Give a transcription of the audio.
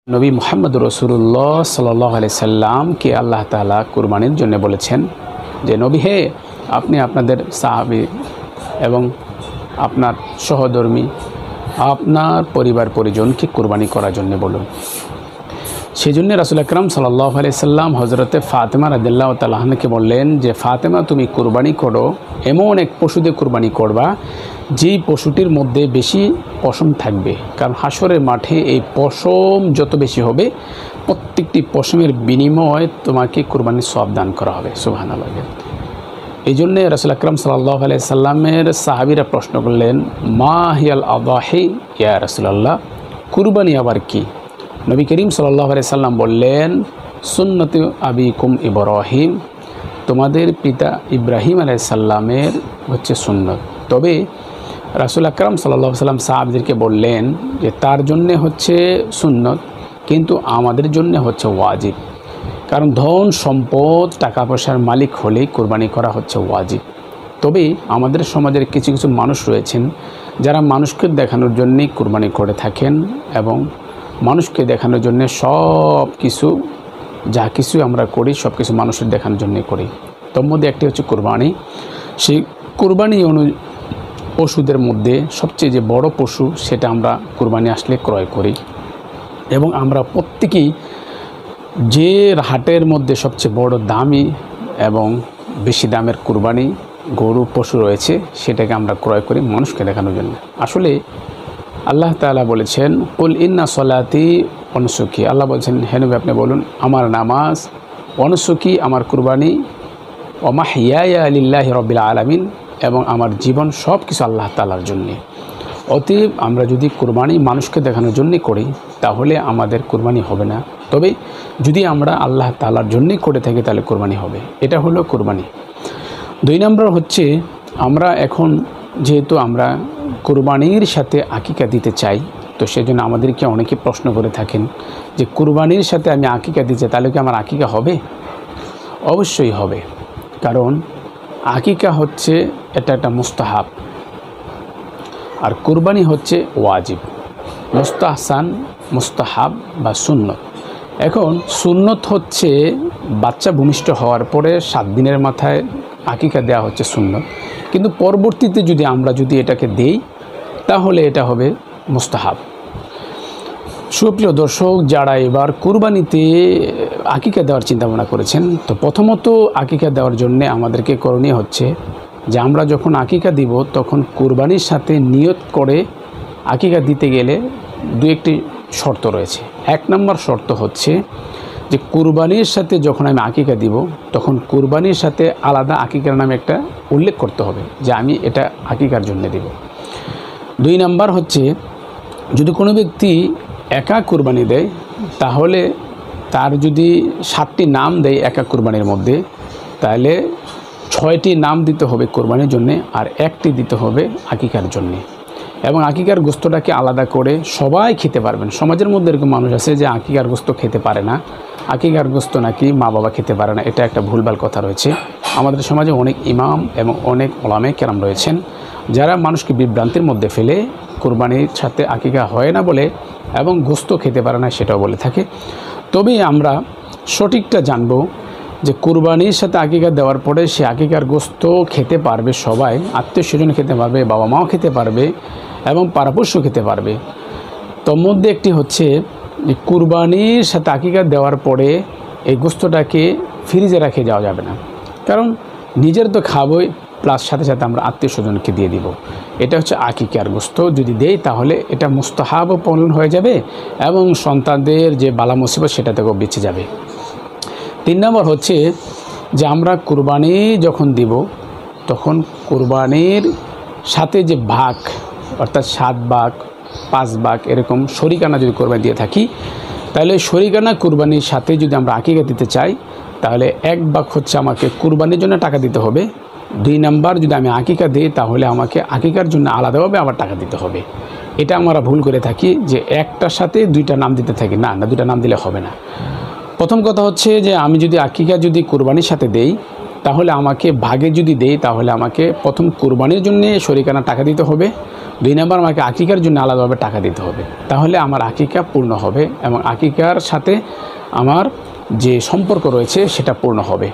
নবী মুহাম্মদ রাসূলুল্লাহ সাল্লাল্লাহু আলাইহি সাল্লামকে আল্লাহ তাআলা কুরবানির জন্য বলেছেন যে নবী হে, আপনি আপনাদের সাহাবী এবং আপনার সহধর্মী আপনার পরিবার পরিজনকে কুরবানি করার জন্য বলুন। সেই জন্য রাসূল আকরাম সাল্লাল্লাহু আলাইহি সাল্লাম হযরতে ফাতেমা রাদিয়াল্লাহু তাআলা আনহাকে বললেন যে ফাতেমা, তুমি কুরবানি করো, এমন এক পশু দিয়ে কুরবানি করবা যেই পশুটির মধ্যে বেশি পশম থাকবে, কারণ হাসরের মাঠে এই পশম যত বেশি হবে প্রত্যেকটি পশমের বিনিময়ে তোমাকে কুরবানির সওয়াব দান করা হবে। সুবহানাল্লাহ। এই জন্যে রাসূল আকরাম সাল্লাল্লাহু আলাইহি সাল্লামের সাহাবীরা প্রশ্ন করলেন, মা হিয়াল আদাহি ইয়া রাসূলুল্লাহ, কুরবানি আবার কি? নবী করিম সাল্লাল্লাহু আলাইহি সাল্লাম বললেন, সুন্নতে আবিকুম ইব্রাহিম, তোমাদের পিতা ইব্রাহিম আলাইহিস সালামের হচ্ছে সুন্নত। তবে রাসূল আকরাম সাল্লাল্লাহু আলাইহি সাল্লাম সাহাবীদেরকে বললেন যে তার জন্যে হচ্ছে সুন্নত, কিন্তু আমাদের জন্য হচ্ছে ওয়াজিব, কারণ ধন সম্পদ টাকা পয়সার মালিক হলেই কুরবানি করা হচ্ছে ওয়াজিব। তবে আমাদের সমাজের কিছু কিছু মানুষ রয়েছেন যারা মানুষকে দেখানোর জন্যই কুরবানি করে থাকেন এবং মানুষকে দেখানোর জন্য সব কিছু যা কিছু আমরা করি সব কিছু মানুষের দেখানোর জন্যই করি। তোর মধ্যে একটি হচ্ছে কুরবানি। সেই কুরবানি পশুদের মধ্যে সবচেয়ে যে বড় পশু সেটা আমরা কুরবানি আসলে ক্রয় করি, এবং আমরা প্রত্যেকেই যে হাটের মধ্যে সবচেয়ে বড় দামি এবং বেশি দামের কুরবানি গরু পশু রয়েছে সেটাকে আমরা ক্রয় করি মানুষকে দেখানোর জন্য। আসলে আল্লাহ তাআলা বলেছেন, কুল ইন্না সলাতি অনুসুকি, আল্লাহ বলছেন হে নবী আপনি বলুন আমার নামাজ, অনুসুকি আমার কুরবানি, ওমাহিয়া লিল্লাহি রাব্বিল আলামিন, এবং আমার জীবন সব কিছু আল্লাহ তাআলার জন্যে। অতএব আমরা যদি কুরবানি মানুষকে দেখানোর জন্যে করি তাহলে আমাদের কুরবানি হবে না, তবে যদি আমরা আল্লাহ তাআলার জন্যে করে থাকি তাহলে কুরবানি হবে। এটা হলো কুরবানি। 2 নম্বর হচ্ছে আমরা এখন যেহেতু আমরা কুরবানির সাথে আকিকা দিতে চাই, তো সেজন্য আমাদেরকে অনেকে প্রশ্ন করে থাকেন যে কুরবানির সাথে আমি আকিকা দিতে তাহলে কি আমার আকিকা হবে? অবশ্যই হবে, কারণ আকিকা হচ্ছে এটা একটা মুস্তাহাব আর কুরবানি হচ্ছে ওয়াজিব। মুস্তাহসান, মুস্তাহাব বা সুন্নত। এখন সুন্নত হচ্ছে বাচ্চা ভূমিষ্ঠ হওয়ার পরে 7 দিনের মাথায় আকিকা দেওয়া হচ্ছে সুন্নত, কিন্তু পরবর্তীতে যদি এটাকে দেই তাহলে এটা হবে মুস্তাহাব। সুপ্রিয় দর্শক, যারা এবার কুরবানিতে আকিকা দেওয়ার চিন্তাভাবনা করেছেন, তো প্রথমত আকিকা দেওয়ার জন্য আমাদেরকে করণীয় হচ্ছে যে আমরা যখন আকিকা দিব তখন কুরবানির সাথে নিয়ত করে আকিকা দিতে গেলে 2-1টি শর্ত রয়েছে। 1 নম্বর শর্ত হচ্ছে যে কুরবানির সাথে যখন আমি আকিকা দিব তখন কুরবানির সাথে আলাদা আকিকার নামে একটা উল্লেখ করতে হবে যে আমি এটা আকিকার জন্য দিব। 2 নম্বর হচ্ছে যদি কোনো ব্যক্তি একা কুরবানি দেয় তাহলে তার যদি 7টি নাম দেয় একা কুরবানির মধ্যে, তাহলে 6টি নাম দিতে হবে কুরবানির জন্যে আর 1টি দিতে হবে আকিকার জন্যে। এবং আকিকার গোস্তটাকে আলাদা করে সবাই খেতে পারবেন। সমাজের মধ্যে এরকম মানুষ আছে যে আকিকার গোস্ত খেতে পারে না, আকিকার গোস্ত নাকি মা বাবা খেতে পারে না, এটা একটা ভুলভাল কথা রয়েছে। আমাদের সমাজে অনেক ইমাম এবং অনেক ওলামায়ে কেরাম রয়েছেন যারা মানুষকে বিভ্রান্তির মধ্যে ফেলে কুরবানির সাথে আকিকা হয় না বলে এবং গোস্ত খেতে পারে না সেটাও বলে থাকে। তবে আমরা সঠিকটা জানব যে কুরবানির সাথে আকিকা দেওয়ার পরে সে আকিকার গোস্ত খেতে পারবে সবাই, আত্মীয় স্বজন খেতে পারবে, বাবা মাও খেতে পারবে এবং পাড়াপড়শি খেতে পারবে। তোর মধ্যে একটি হচ্ছে যে কুরবানির সাথে আকিকা দেওয়ার পরে এই গোস্তটাকে ফ্রিজে রেখে যাওয়া যাবে না, কারণ নিজের তো খাবোই প্লাস সাথে সাথে আমরা আত্মীয় স্বজনকে দিয়ে দিব। এটা হচ্ছে আকিকার গোস্ত যদি দেই তাহলে এটা মুস্তাহাবও পূরণ হয়ে যাবে এবং সন্তানদের যে বালা মুসিবত সেটা থেকেও বেঁচে যাবে। 3 নম্বর হচ্ছে যে আমরা কুরবানি যখন দিব তখন কুরবানির সাথে যে ভাগ অর্থাৎ 7 ভাগ 5 ভাগ এরকম শরিকানা যদি কুরবানি দিয়ে থাকি তাহলে শরিকানা কুরবানির সাথে যদি আমরা আকিকা দিতে চাই তাহলে 1 ভাগ হচ্ছে আমাকে কুরবানির জন্য টাকা দিতে হবে। 2 নম্বর যদি আমি আকিকা দিই তাহলে আমাকে আকিকার জন্য আলাদাভাবে আবার টাকা দিতে হবে। এটা আমরা ভুল করে থাকি যে একটার সাথে 2টা নাম দিতে থাকি, না 2টা নাম দিলে হবে না। প্রথম কথা হচ্ছে যে আমি যদি আকিকা যদি কুরবানির সাথে দেই তাহলে আমাকে ভাগে যদি দেই তাহলে আমাকে প্রথম কুরবানির জন্য শরিকানা টাকা দিতে হবে, 2 নম্বর আমাকে আকিকার জন্য আলাদাভাবে টাকা দিতে হবে। তাহলে আমার আকিকা পূর্ণ হবে এবং আকিকার সাথে আমার যে সম্পর্ক রয়েছে সেটা পূর্ণ হবে।